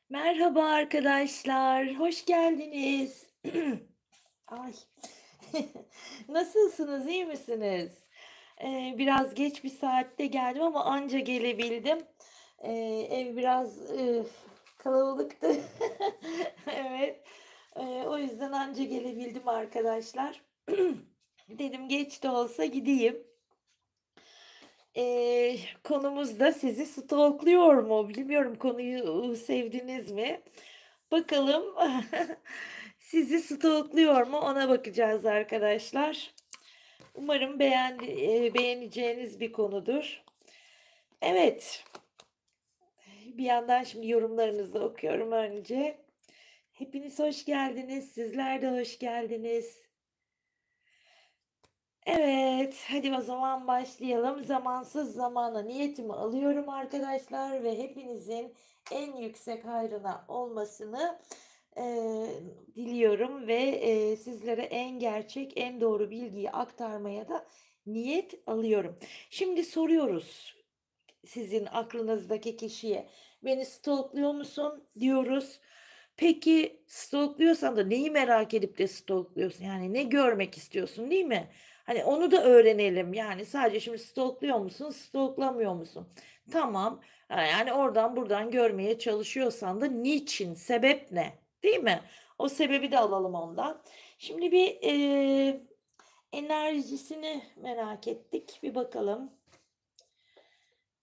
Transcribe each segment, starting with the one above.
Merhaba arkadaşlar, hoş geldiniz. Ay, nasılsınız, iyi misiniz? Biraz geç bir saatte geldim ama anca gelebildim. Ev biraz kalabalıktı. Evet, o yüzden anca gelebildim arkadaşlar. Dedim geç de olsa gideyim. Konumuz da sizi stalkluyor mu? Bilmiyorum konuyu sevdiniz mi? Bakalım sizi stalkluyor mu? Ona bakacağız arkadaşlar. Umarım beğeneceğiniz bir konudur. Evet, bir yandan şimdi yorumlarınızı okuyorum önce. Hepiniz hoş geldiniz. Sizler de hoş geldiniz. Evet, hadi o zaman başlayalım. Zamansız zamana niyetimi alıyorum arkadaşlar ve hepinizin en yüksek hayrına olmasını diliyorum ve sizlere en gerçek, en doğru bilgiyi aktarmaya da niyet alıyorum. Şimdi soruyoruz sizin aklınızdaki kişiye, "Beni stalkluyor musun?" diyoruz. Peki stalkluyorsan da neyi merak edip de stalkluyorsun? Yani ne görmek istiyorsun, değil mi? Hani onu da öğrenelim. Yani sadece şimdi stalkluyor musun, stalklamıyor musun? Tamam. Yani oradan buradan görmeye çalışıyorsan da niçin, sebep ne? Değil mi? O sebebi de alalım ondan. Şimdi bir enerjisini merak ettik. Bir bakalım.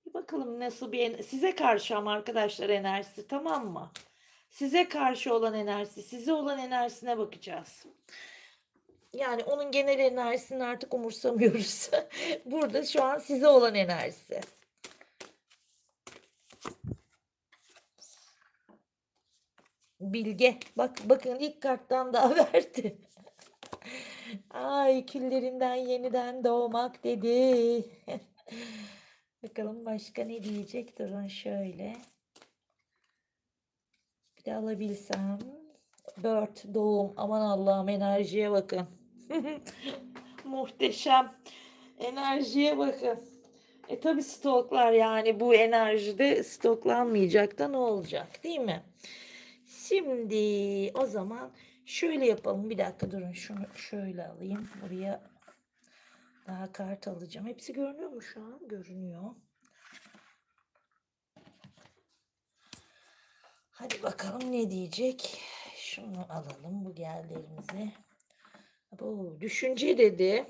Bir bakalım nasıl size karşı ama arkadaşlar enerjisi, tamam mı? Size karşı olan enerjisi, size olan enerjisine bakacağız. Yani onun genel enerjisini artık umursamıyoruz. Burada şu an size olan enerjisi. Bilge. Bakın ilk karttan daha verdi. Ay, küllerinden yeniden doğmak dedi. Bakalım başka ne diyecek? Durun şöyle. Bir de alabilsem. Birth, doğum. Aman Allah'ım, enerjiye bakın. Muhteşem. Enerjiye bakın. Tabii stoklar, yani bu enerjide stoklanmayacak da ne olacak, değil mi? Şimdi o zaman şöyle yapalım. Bir dakika durun, şunu şöyle alayım. Buraya daha kart alacağım. Hepsi görünüyor mu şu an? Görünüyor. Hadi bakalım ne diyecek. Şunu alalım, bu geldi elimize. Bu düşünce dedi.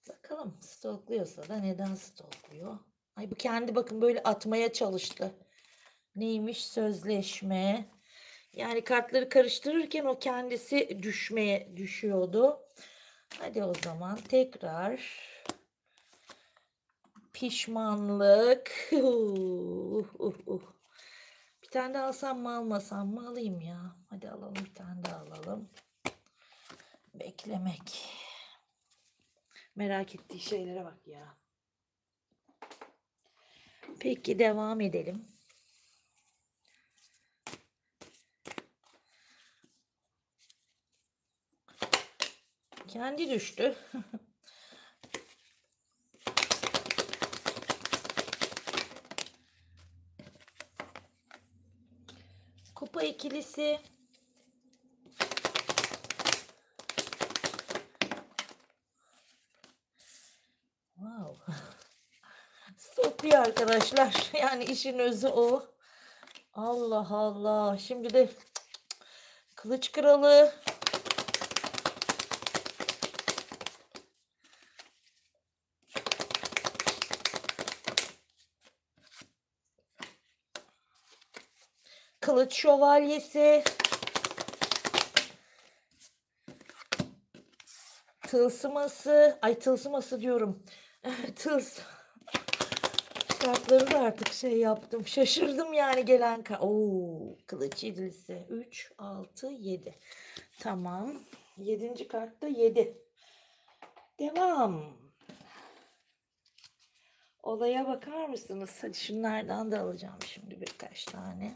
Bakalım stokluyorsa da neden stokluyor? Ay, bu kendi bakın böyle atmaya çalıştı. Neymiş? Sözleşme. Yani kartları karıştırırken o kendisi düşüyordu. Hadi o zaman tekrar pişmanlık. Bir tane daha alsam mı almasam mı? Alayım ya. Hadi alalım, bir tane daha alalım. Beklemek. Merak ettiği şeylere bak ya. Peki devam edelim. Kendi düştü. Kupa ikilisi. Wow. Stokluyor arkadaşlar. Yani işin özü o. Allah Allah. Şimdi de kılıç kralı. Kılıç şövalyesi. Tılsıması. Ay, tılsıması diyorum. Kartları da artık şey yaptım. Şaşırdım yani gelen kılıç yedilisi. 3, 6, 7. Tamam. 7. kartta 7. Devam. Olaya bakar mısınız? Hadi şunlardan da alacağım şimdi birkaç tane.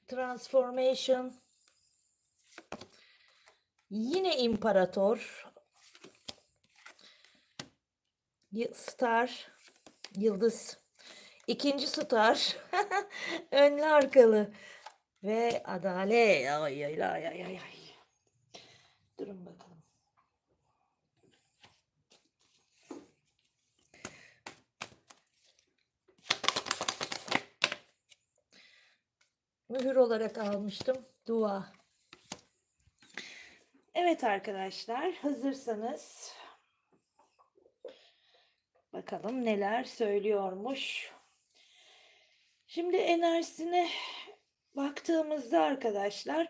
Transformation. Yine imparator, star, yıldız. İkinci star, önlü arkalı ve adalet. Ay ay ay ay ay. Durun bakalım. Mühür olarak almıştım. Dua. Evet arkadaşlar, hazırsanız bakalım neler söylüyormuş. Şimdi enerjisine baktığımızda arkadaşlar,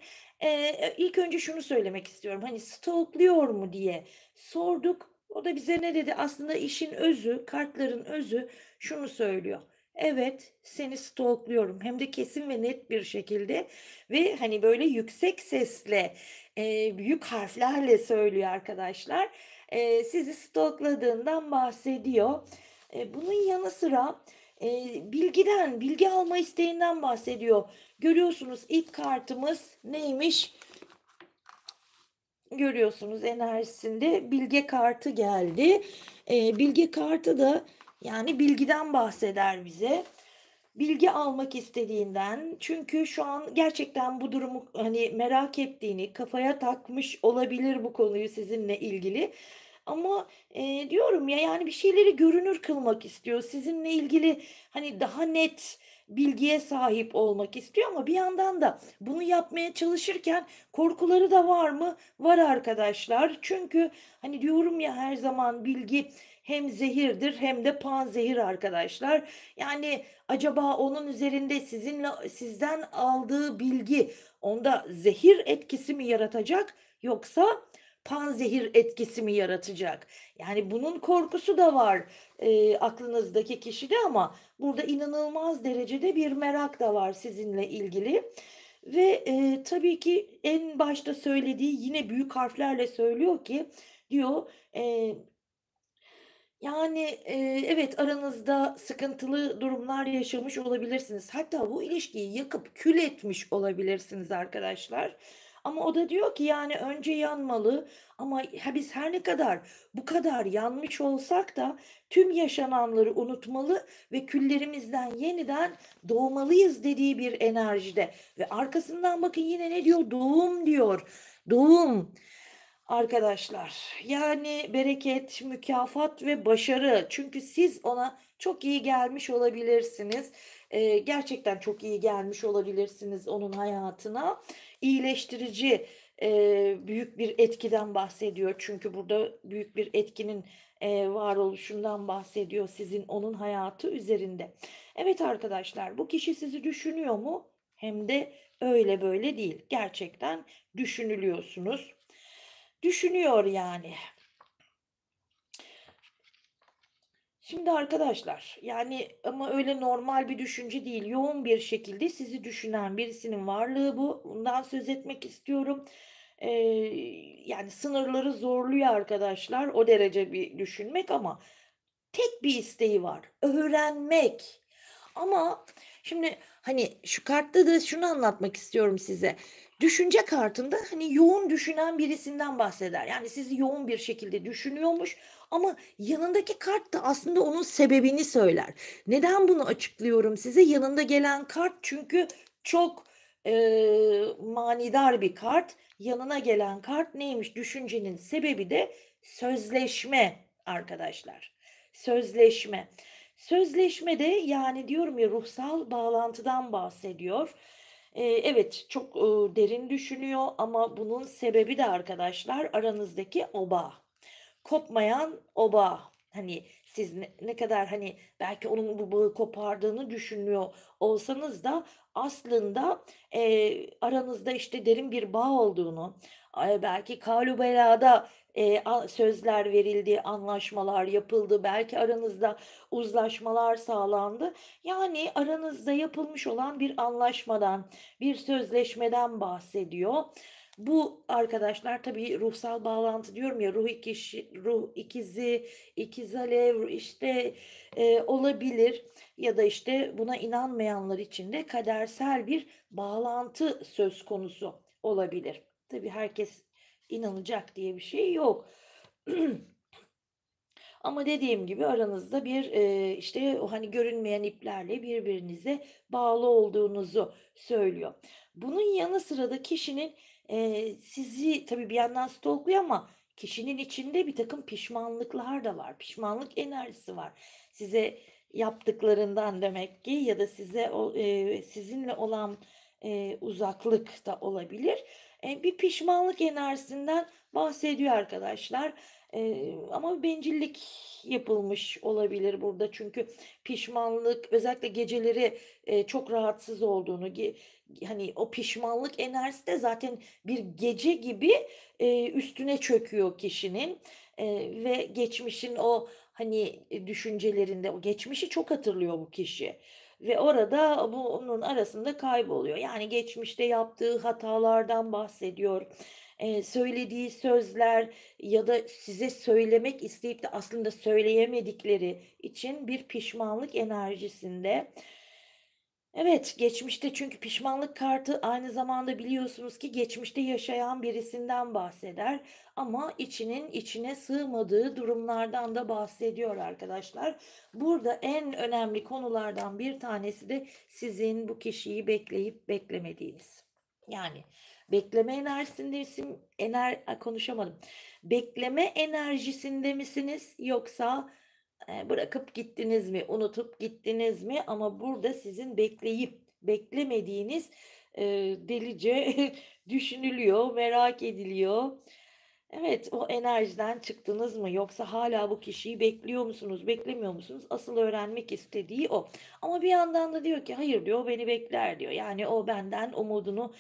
ilk önce şunu söylemek istiyorum. Hani stalkluyor mu diye sorduk. O da bize ne dedi? Aslında işin özü, kartların özü şunu söylüyor. Evet, seni stalkluyorum. Hem de kesin ve net bir şekilde ve hani böyle yüksek sesle, büyük harflerle söylüyor arkadaşlar. Sizi stalkladığından bahsediyor. Bunun yanı sıra bilgi alma isteğinden bahsediyor. Görüyorsunuz ilk kartımız neymiş? Görüyorsunuz enerjisinde bilge kartı geldi. Bilge kartı da yani bilgiden bahseder bize. Bilgi almak istediğinden, çünkü şu an gerçekten bu durumu hani merak ettiğini, kafaya takmış olabilir bu konuyu sizinle ilgili. Ama diyorum ya, yani bir şeyleri görünür kılmak istiyor. Sizinle ilgili hani daha net bilgiye sahip olmak istiyor ama bir yandan da bunu yapmaya çalışırken korkuları da var mı? Var arkadaşlar. Çünkü hani diyorum ya, her zaman bilgi hem zehirdir hem de panzehir arkadaşlar. Yani acaba onun üzerinde sizden aldığı bilgi onda zehir etkisi mi yaratacak, yoksa panzehir etkisi mi yaratacak? Yani bunun korkusu da var aklınızdaki kişide, ama burada inanılmaz derecede bir merak da var sizinle ilgili. Ve tabii ki en başta söylediği, yine büyük harflerle söylüyor ki, diyor, yani, evet, aranızda sıkıntılı durumlar yaşamış olabilirsiniz. Hatta bu ilişkiyi yakıp kül etmiş olabilirsiniz arkadaşlar. Ama o da diyor ki, yani, önce yanmalı, ama biz her ne kadar bu kadar yanmış olsak da tüm yaşananları unutmalı ve küllerimizden yeniden doğmalıyız dediği bir enerjide ve arkasından bakın yine ne diyor? Doğum diyor. Doğum. Arkadaşlar, yani bereket, mükafat ve başarı. Çünkü siz ona çok iyi gelmiş olabilirsiniz. Gerçekten çok iyi gelmiş olabilirsiniz onun hayatına. İyileştirici, büyük bir etkiden bahsediyor. Çünkü burada büyük bir etkinin, varoluşundan bahsediyor sizin onun hayatı üzerinde. Evet arkadaşlar, bu kişi sizi düşünüyor mu? Hem de öyle böyle değil. Gerçekten düşünülüyorsunuz. Düşünüyor yani. Şimdi arkadaşlar, yani ama öyle normal bir düşünce değil. Yoğun bir şekilde sizi düşünen birisinin varlığı bu. Bundan söz etmek istiyorum. Eee, Yani sınırları zorluyor arkadaşlar. O derece bir düşünmek, ama tek bir isteği var: öğrenmek. Ama şimdi, hani, şu kartta da şunu anlatmak istiyorum size. Düşünce kartında, hani, yoğun düşünen birisinden bahseder. Yani sizi yoğun bir şekilde düşünüyormuş, ama yanındaki kart da aslında onun sebebini söyler. Neden bunu açıklıyorum size? Yanında gelen kart çünkü çok, manidar bir kart. Yanına gelen kart neymiş? Düşüncenin sebebi de sözleşme arkadaşlar. Sözleşme. Sözleşmede, yani diyorum ya, ruhsal bağlantıdan bahsediyor. Evet, çok, derin düşünüyor, ama bunun sebebi de arkadaşlar aranızdaki o bağ. Kopmayan o bağ. Hani siz ne kadar hani belki onun bu bağı kopardığını düşünüyor olsanız da, aslında, aranızda işte derin bir bağ olduğunu, belki kâlü belâda, sözler verildi, anlaşmalar yapıldı, belki aranızda uzlaşmalar sağlandı. Yani aranızda yapılmış olan bir anlaşmadan, bir sözleşmeden bahsediyor. Bu arkadaşlar tabii ruhsal bağlantı diyorum ya, ruh ikizi, ikiz alev işte, olabilir, ya da işte buna inanmayanlar için de kadersel bir bağlantı söz konusu olabilir. Tabii herkes İnanacak diye bir şey yok. Ama dediğim gibi aranızda bir, işte, o, hani, görünmeyen iplerle birbirinize bağlı olduğunuzu söylüyor. Bunun yanı sıra da kişinin, sizi tabii bir yandan stalk'luyor ama kişinin içinde bir takım pişmanlıklar da var. Pişmanlık enerjisi var. Size yaptıklarından demek ki ya da size sizinle olan, uzaklık da olabilir. Bir pişmanlık enerjisinden bahsediyor arkadaşlar. Ama bencillik yapılmış olabilir burada. Çünkü pişmanlık, özellikle geceleri, çok rahatsız olduğunu, hani, o pişmanlık enerjisi de zaten bir gece gibi, üstüne çöküyor kişinin, ve geçmişin o, hani, düşüncelerinde o geçmişi çok hatırlıyor bu kişi ve orada bunun arasında kayboluyor. Yani geçmişte yaptığı hatalardan bahsediyor. Söylediği sözler ya da size söylemek isteyip de aslında söyleyemedikleri için bir pişmanlık enerjisinde. Evet, geçmişte çünkü pişmanlık kartı aynı zamanda biliyorsunuz ki geçmişte yaşayan birisinden bahseder ama içinin içine sığmadığı durumlardan da bahsediyor arkadaşlar. Burada en önemli konulardan bir tanesi de sizin bu kişiyi bekleyip beklemediğiniz. Yani bekleme enerjisinde misin, konuşamadım. Bekleme enerjisinde misiniz yoksa bırakıp gittiniz mi, unutup gittiniz mi? Ama burada sizin bekleyip beklemediğiniz, delice düşünülüyor, merak ediliyor. Evet, o enerjiden çıktınız mı yoksa hala bu kişiyi bekliyor musunuz, beklemiyor musunuz? Asıl öğrenmek istediği o. Ama bir yandan da diyor ki, "Hayır," diyor, "o beni bekler," diyor. Yani o benden umudunu,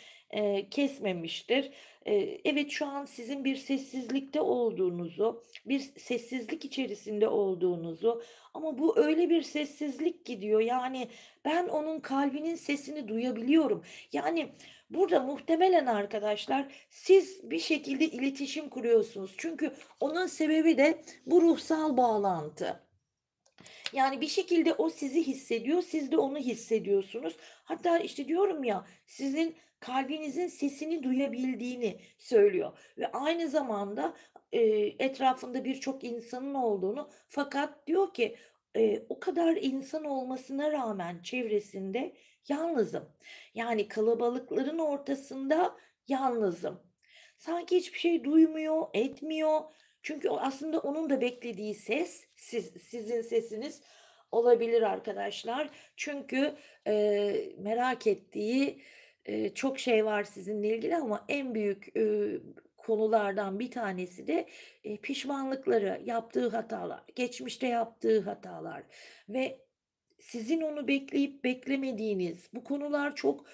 kesmemiştir. Evet, şu an sizin bir sessizlikte olduğunuzu, bir sessizlik içerisinde olduğunuzu ama bu öyle bir sessizlik ki diyor, yani, ben onun kalbinin sesini duyabiliyorum. Yani, burada muhtemelen arkadaşlar siz bir şekilde iletişim kuruyorsunuz. Çünkü onun sebebi de bu ruhsal bağlantı. Yani bir şekilde o sizi hissediyor, siz de onu hissediyorsunuz. Hatta işte diyorum ya, sizin kalbinizin sesini duyabildiğini söylüyor ve aynı zamanda, etrafında birçok insanın olduğunu fakat diyor ki, o kadar insan olmasına rağmen çevresinde yalnızım. Yani kalabalıkların ortasında yalnızım. Sanki hiçbir şey duymuyor, etmiyor. Çünkü o aslında onun da beklediği ses, sizin sesiniz olabilir arkadaşlar. Çünkü, merak ettiği, çok şey var sizinle ilgili ama en büyük, konulardan bir tanesi de, pişmanlıkları, yaptığı hatalar, geçmişte yaptığı hatalar ve sizin onu bekleyip beklemediğiniz, bu konular çok,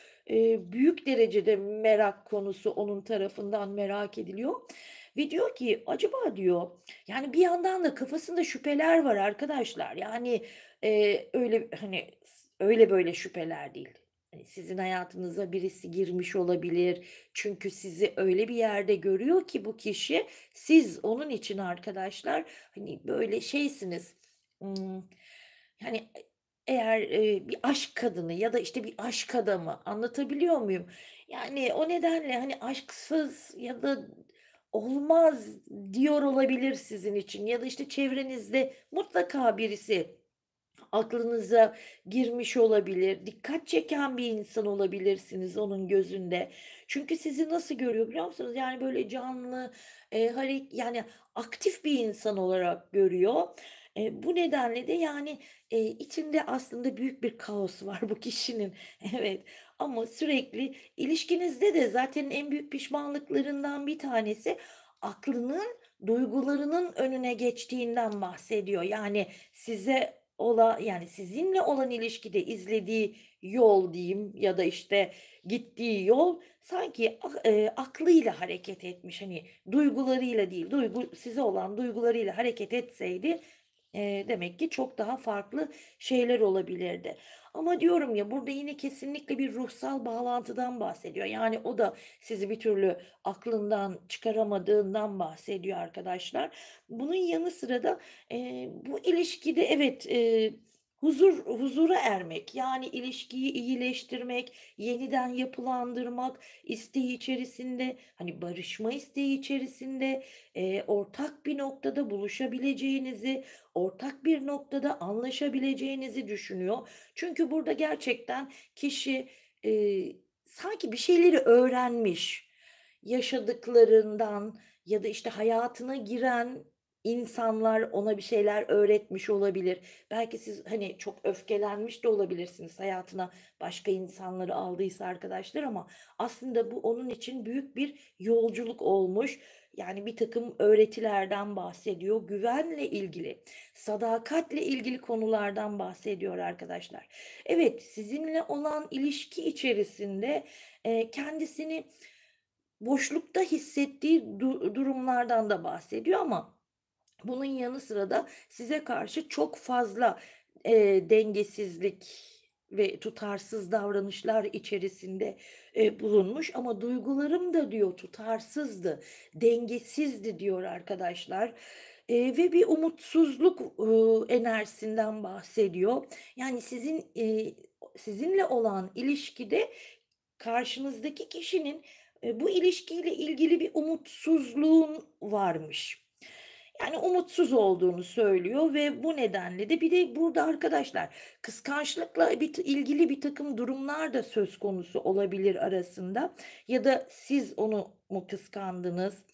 büyük derecede merak konusu onun tarafından merak ediliyor ve diyor ki, "Acaba," diyor, yani, bir yandan da kafasında şüpheler var arkadaşlar. Yani, öyle, hani, öyle böyle şüpheler değil. Hani, sizin hayatınıza birisi girmiş olabilir. Çünkü sizi öyle bir yerde görüyor ki bu kişi, siz onun için arkadaşlar, hani, böyle şeysiniz, ımm, yani, eğer, bir aşk kadını ya da, işte, bir aşk adamı, anlatabiliyor muyum? Yani, o nedenle, hani, aşksız ya da olmaz diyor olabilir sizin için ya da, işte, çevrenizde mutlaka birisi aklınıza girmiş olabilir. Dikkat çeken bir insan olabilirsiniz onun gözünde. Çünkü sizi nasıl görüyor biliyor musunuz? Yani, böyle canlı, yani, aktif bir insan olarak görüyor. Bu nedenle de, yani, içinde aslında büyük bir kaos var bu kişinin. Evet, ama sürekli ilişkinizde de zaten en büyük pişmanlıklarından bir tanesi aklının duygularının önüne geçtiğinden bahsediyor. Yani, yani, sizinle olan ilişkide izlediği yol diyeyim ya da, işte, gittiği yol sanki aklıyla hareket etmiş. Hani, duygularıyla değil, size olan duygularıyla hareket etseydi, demek ki çok daha farklı şeyler olabilirdi. Ama diyorum ya, burada yine kesinlikle bir ruhsal bağlantıdan bahsediyor. Yani, o da sizi bir türlü aklından çıkaramadığından bahsediyor arkadaşlar. Bunun yanı sıra da, bu ilişkide evet, huzura ermek, yani ilişkiyi iyileştirmek, yeniden yapılandırmak isteği içerisinde, hani, barışma isteği içerisinde, ortak bir noktada buluşabileceğinizi, ortak bir noktada anlaşabileceğinizi düşünüyor. Çünkü burada gerçekten kişi, sanki bir şeyleri öğrenmiş, yaşadıklarından ya da, işte, hayatına giren insanlar ona bir şeyler öğretmiş olabilir. Belki siz, hani, çok öfkelenmiş de olabilirsiniz hayatına başka insanları aldıysa arkadaşlar ama aslında bu onun için büyük bir yolculuk olmuş. Yani birtakım öğretilerden bahsediyor. Güvenle ilgili, sadakatle ilgili konulardan bahsediyor arkadaşlar. Evet, sizinle olan ilişki içerisinde, kendisini boşlukta hissettiği durumlardan da bahsediyor ama bunun yanı sıra da size karşı çok fazla, dengesizlik ve tutarsız davranışlar içerisinde, bulunmuş ama duygularım da diyor tutarsızdı, dengesizdi diyor arkadaşlar, ve bir umutsuzluk, enerjisinden bahsediyor. Yani sizinle olan ilişkide karşınızdaki kişinin, bu ilişkiyle ilgili bir umutsuzluğun varmış. Yani umutsuz olduğunu söylüyor ve bu nedenle de bir de burada arkadaşlar kıskançlıkla ilgili birtakım durumlar da söz konusu olabilir arasında ya da siz onu mu kıskandınız?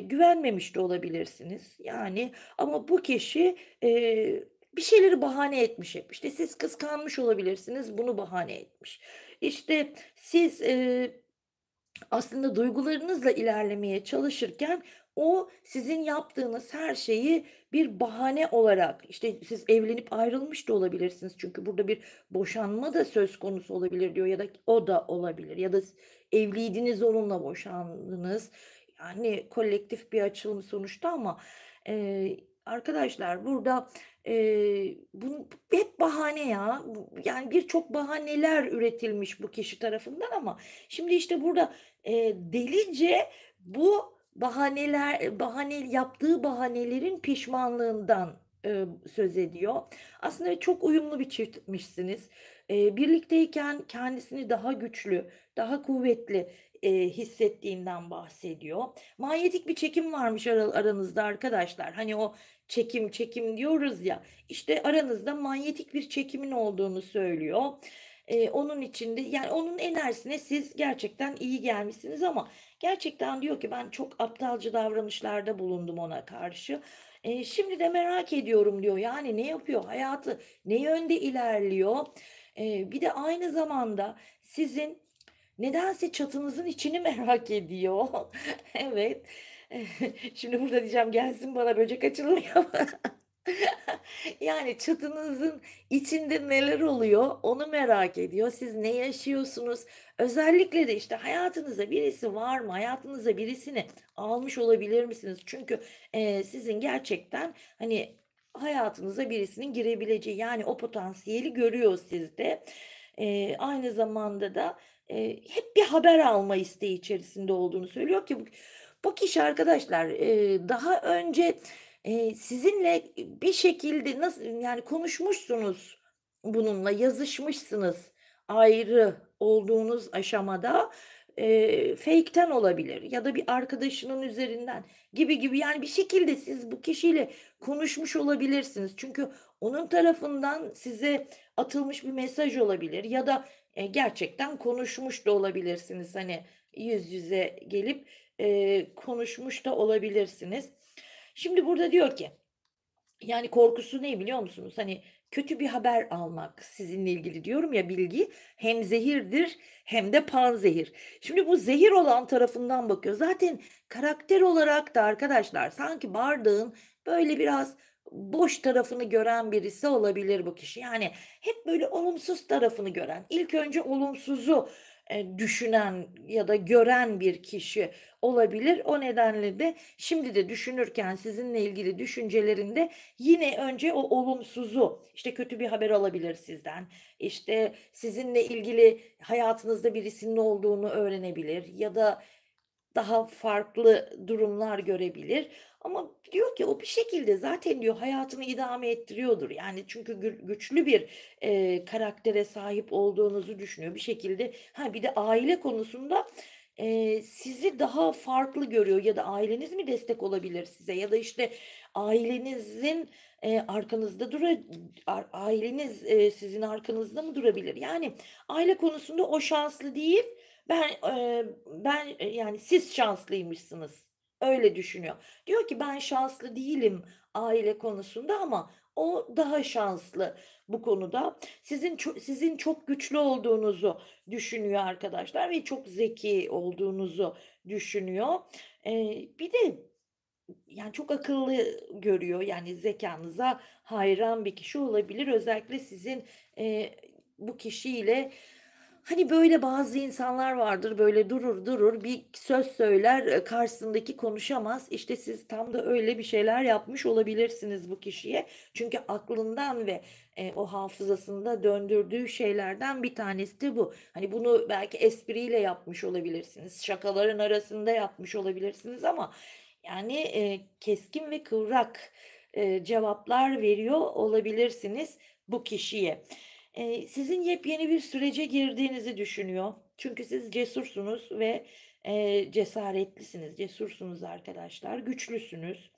Güvenmemiş de olabilirsiniz. Yani ama bu kişi, bir şeyleri bahane etmiş hep. İşte siz kıskanmış olabilirsiniz, bunu bahane etmiş. İşte siz, aslında duygularınızla ilerlemeye çalışırken o sizin yaptığınız her şeyi bir bahane olarak, işte, siz evlenip ayrılmış da olabilirsiniz. Çünkü burada bir boşanma da söz konusu olabilir diyor ya da o da olabilir ya da evliydiniz, onunla boşandınız. Yani kolektif bir açılım sonuçta ama, arkadaşlar burada, bu hep bahane ya. Yani birçok bahaneler üretilmiş bu kişi tarafından ama şimdi, işte, burada delice bu yaptığı bahanelerin pişmanlığından, söz ediyor. Aslında çok uyumlu bir çiftmişsiniz. Birlikteyken kendisini daha güçlü, daha kuvvetli, hissettiğinden bahsediyor. Manyetik bir çekim varmış aranızda arkadaşlar. Hani o çekim, çekim diyoruz ya, işte aranızda manyetik bir çekimin olduğunu söylüyor. Onun için de yani onun enerjisine siz gerçekten iyi gelmişsiniz ama gerçekten diyor ki ben çok aptalca davranışlarda bulundum ona karşı. Şimdi de merak ediyorum diyor. Yani ne yapıyor? Hayatı ne yönde ilerliyor? Bir de aynı zamanda sizin nedense çatınızın içini merak ediyor. Evet. Şimdi burada diyeceğim gelsin bana böcek açılmıyor. Yani çatınızın içinde neler oluyor onu merak ediyor. Siz ne yaşıyorsunuz? Özellikle de, işte, hayatınızda birisi var mı? Hayatınıza birisini almış olabilir misiniz? Çünkü, sizin gerçekten, hani, hayatınıza birisinin girebileceği, yani, o potansiyeli görüyor sizde. Aynı zamanda da, hep bir haber alma isteği içerisinde olduğunu söylüyor ki bu kişi arkadaşlar, daha önce sizinle bir şekilde nasıl yani konuşmuşsunuz bununla, yazışmışsınız ayrı olduğunuz aşamada, fake'ten olabilir ya da bir arkadaşının üzerinden gibi gibi. Yani bir şekilde siz bu kişiyle konuşmuş olabilirsiniz. Çünkü onun tarafından size atılmış bir mesaj olabilir ya da, gerçekten konuşmuş da olabilirsiniz. Hani, yüz yüze gelip, konuşmuş da olabilirsiniz. Şimdi burada diyor ki, yani korkusu ne biliyor musunuz? Hani kötü bir haber almak sizinle ilgili diyorum ya bilgi hem zehirdir hem de panzehir. Şimdi bu zehir olan tarafından bakıyor. Zaten karakter olarak da arkadaşlar sanki bardağın böyle biraz boş tarafını gören birisi olabilir bu kişi. Yani hep böyle olumsuz tarafını gören, ilk önce olumsuzu düşünen ya da gören bir kişi olabilir. O nedenle de şimdi de düşünürken sizinle ilgili düşüncelerinde yine önce o olumsuzu, işte, kötü bir haber alabilir sizden, işte, sizinle ilgili hayatınızda birisinin olduğunu öğrenebilir ya da daha farklı durumlar görebilir ama diyor ki o bir şekilde zaten diyor hayatını idame ettiriyordur. Yani çünkü güçlü bir, karaktere sahip olduğunuzu düşünüyor. Bir şekilde bir de aile konusunda, sizi daha farklı görüyor ya da aileniz mi destek olabilir size ya da, işte, ailenizin, arkanızda aileniz, sizin arkanızda mı durabilir? Yani aile konusunda o şanslı değil. Yani siz şanslıymışsınız. Öyle düşünüyor. Diyor ki ben şanslı değilim aile konusunda ama o daha şanslı bu konuda. Sizin çok güçlü olduğunuzu düşünüyor arkadaşlar ve çok zeki olduğunuzu düşünüyor. Bir de yani çok akıllı görüyor, yani zekânıza hayran bir kişi olabilir. Özellikle sizin, eee, bu kişiyle, hani, böyle bazı insanlar vardır, böyle durur, bir söz söyler, karşısındaki konuşamaz. İşte, siz tam da öyle bir şeyler yapmış olabilirsiniz bu kişiye. Çünkü aklından ve, o hafızasında döndürdüğü şeylerden bir tanesi de bu. Hani, bunu belki espriyle yapmış olabilirsiniz, şakaların arasında yapmış olabilirsiniz ama yani, keskin ve kıvrak, cevaplar veriyor olabilirsiniz bu kişiye. Sizin yepyeni bir sürece girdiğinizi düşünüyor. Çünkü siz cesursunuz ve, cesaretlisiniz, cesursunuz arkadaşlar, güçlüsünüz.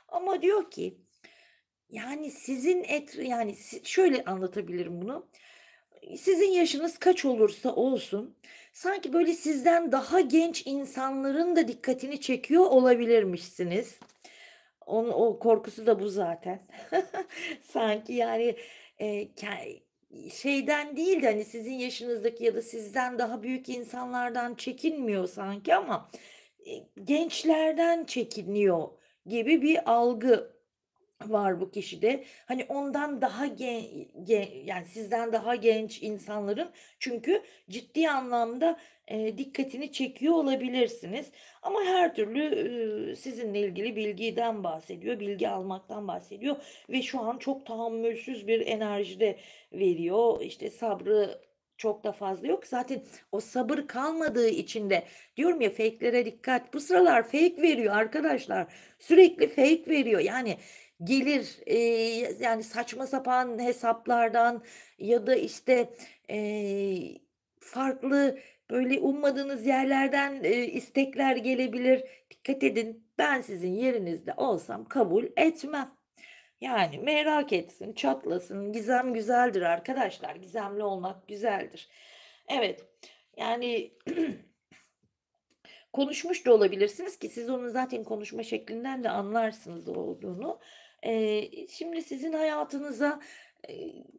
Ama diyor ki, yani, şöyle anlatabilirim bunu. Sizin yaşınız kaç olursa olsun, sanki böyle sizden daha genç insanların da dikkatini çekiyor olabilirmişsiniz. O korkusu da bu zaten. Sanki, yani, şeyden değil de, hani, sizin yaşınızdaki ya da sizden daha büyük insanlardan çekinmiyor sanki ama, gençlerden çekiniyor gibi bir algı var bu kişide. Hani, ondan daha yani, sizden daha genç insanların çünkü ciddi anlamda, dikkatini çekiyor olabilirsiniz ama her türlü, sizinle ilgili bilgiden bahsediyor, bilgi almaktan bahsediyor ve şu an çok tahammülsüz bir enerjide veriyor. İşte, sabrı çok da fazla yok. Zaten o sabır kalmadığı için de diyorum ya fake'lere dikkat. Bu sıralar fake veriyor arkadaşlar. Sürekli fake veriyor. Yani, gelir, yani, saçma sapan hesaplardan ya da, işte, eee, farklı, böyle, ummadığınız yerlerden, istekler gelebilir. Dikkat edin, ben sizin yerinizde olsam kabul etmem. Yani, merak etsin, çatlasın, gizem güzeldir arkadaşlar, gizemli olmak güzeldir. Evet, yani konuşmuş da olabilirsiniz ki siz onun zaten konuşma şeklinden de anlarsınız o olduğunu. Şimdi sizin hayatınıza,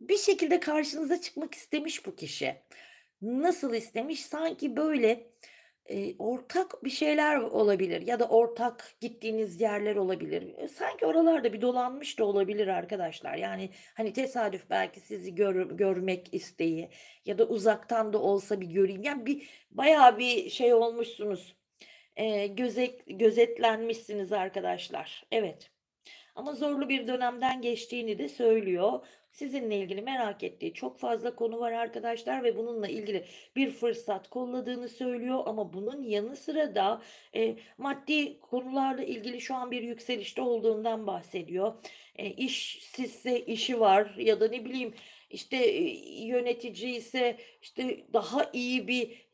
bir şekilde karşınıza çıkmak istemiş bu kişi. Nasıl istemiş? Sanki böyle, ortak bir şeyler olabilir ya da ortak gittiğiniz yerler olabilir. Sanki oralarda bir dolanmış da olabilir arkadaşlar. Yani, hani, tesadüf belki sizi görmek isteği ya da uzaktan da olsa bir göreyim. Yani, bayağı bir şey olmuşsunuz. Gözetlenmişsiniz arkadaşlar. Evet. Ama zorlu bir dönemden geçtiğini de söylüyor. Sizinle ilgili merak ettiği çok fazla konu var arkadaşlar ve bununla ilgili bir fırsat kolladığını söylüyor ama bunun yanı sıra da, maddi konularla ilgili şu an bir yükselişte olduğundan bahsediyor. İşsizse işi var ya da ne bileyim, işte, yönetici ise, işte, daha iyi bir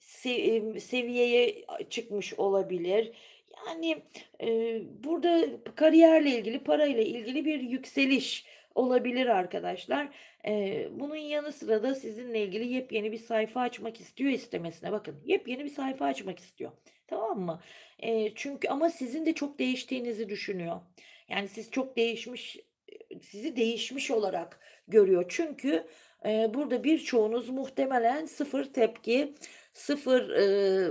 seviyeye çıkmış olabilir. Yani, burada kariyerle ilgili, parayla ilgili bir yükseliş olabilir arkadaşlar. Bunun yanı sıra da sizinle ilgili yepyeni bir sayfa açmak istiyor istemesine. Bakın, yepyeni bir sayfa açmak istiyor. Tamam mı? Çünkü ama sizin de çok değiştiğinizi düşünüyor. Yani siz çok sizi değişmiş olarak görüyor. Çünkü, burada birçoğunuz muhtemelen sıfır tepki, sıfır,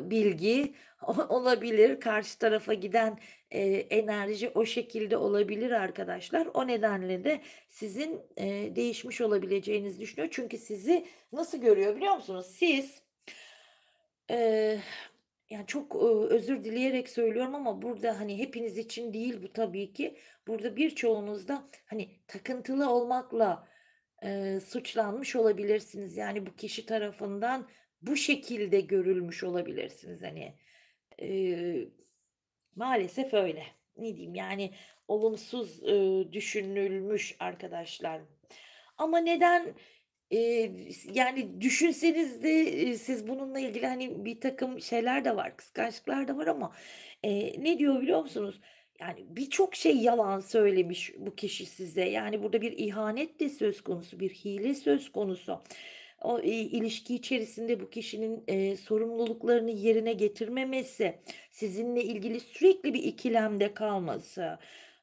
bilgi olabilir. Karşı tarafa giden, enerji o şekilde olabilir arkadaşlar. O nedenle de sizin, değişmiş olabileceğinizi düşünüyor. Çünkü sizi nasıl görüyor biliyor musunuz? Siz, eee, yani, çok, özür dileyerek söylüyorum ama burada, hani, hepiniz için değil bu tabii ki. Burada birçoğunuz da, hani, takıntılı olmakla, suçlanmış olabilirsiniz. Yani, bu kişi tarafından bu şekilde görülmüş olabilirsiniz. Hani, Maalesef öyle. Ne diyeyim, yani, olumsuz, düşünülmüş arkadaşlar. Ama neden, yani, düşünseniz de, siz bununla ilgili, hani, birtakım şeyler de var, kıskançlıklar da var ama, ne diyor biliyor musunuz? Yani, birçok şey yalan söylemiş bu kişi size. Yani, burada bir ihanet de söz konusu, bir hile söz konusu. O, ilişki içerisinde bu kişinin, sorumluluklarını yerine getirmemesi, sizinle ilgili sürekli bir ikilemde kalması,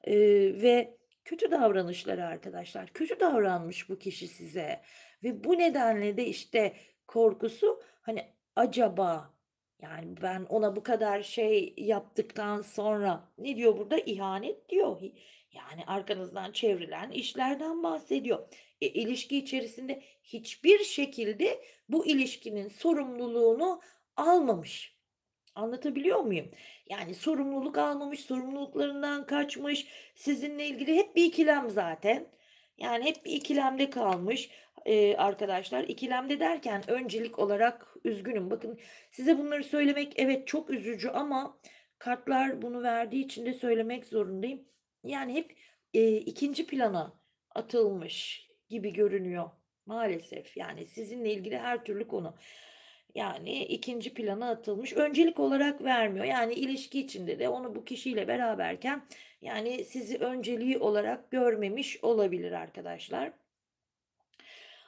ve kötü davranışları arkadaşlar. Kötü davranmış bu kişi size ve bu nedenle de, işte, korkusu, hani, acaba, yani, ben ona bu kadar şey yaptıktan sonra ne diyor burada? İhanet diyor. Yani, arkanızdan çevrilen işlerden bahsediyor. İlişki içerisinde hiçbir şekilde bu ilişkinin sorumluluğunu almamış. Anlatabiliyor muyum? Yani sorumluluk almamış, sorumluluklarından kaçmış, sizinle ilgili hep bir ikilem zaten. Yani hep bir ikilemde kalmış, arkadaşlar. İkilemde derken öncelik olarak üzgünüm. Bakın size bunları söylemek evet çok üzücü ama kartlar bunu verdiği için de söylemek zorundayım. Yani hep, 2'nci plana atılmış gibi görünüyor maalesef. Yani sizinle ilgili her türlü konu. Yani ikinci plana atılmış. Öncelik olarak vermiyor. Yani ilişki içinde de onu bu kişiyle beraberken, yani sizi önceliği olarak görmemiş olabilir arkadaşlar.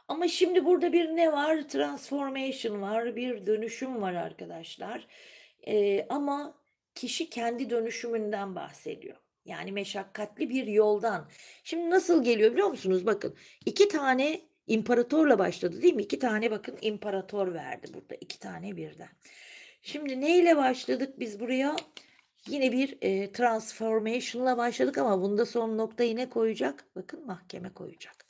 Ama şimdi burada bir ne var? Transformation var, bir dönüşüm var arkadaşlar. Ama kişi kendi dönüşümünden bahsediyor. Yani meşakkatli bir yoldan. Şimdi nasıl geliyor biliyor musunuz? Bakın 2 tane imparatorla başladı değil mi? 2 tane bakın imparator verdi burada. 2 tane birden. Şimdi neyle başladık biz buraya? Yine bir, transformation'la başladık ama bunda son noktayı ne koyacak? Bakın mahkeme koyacak.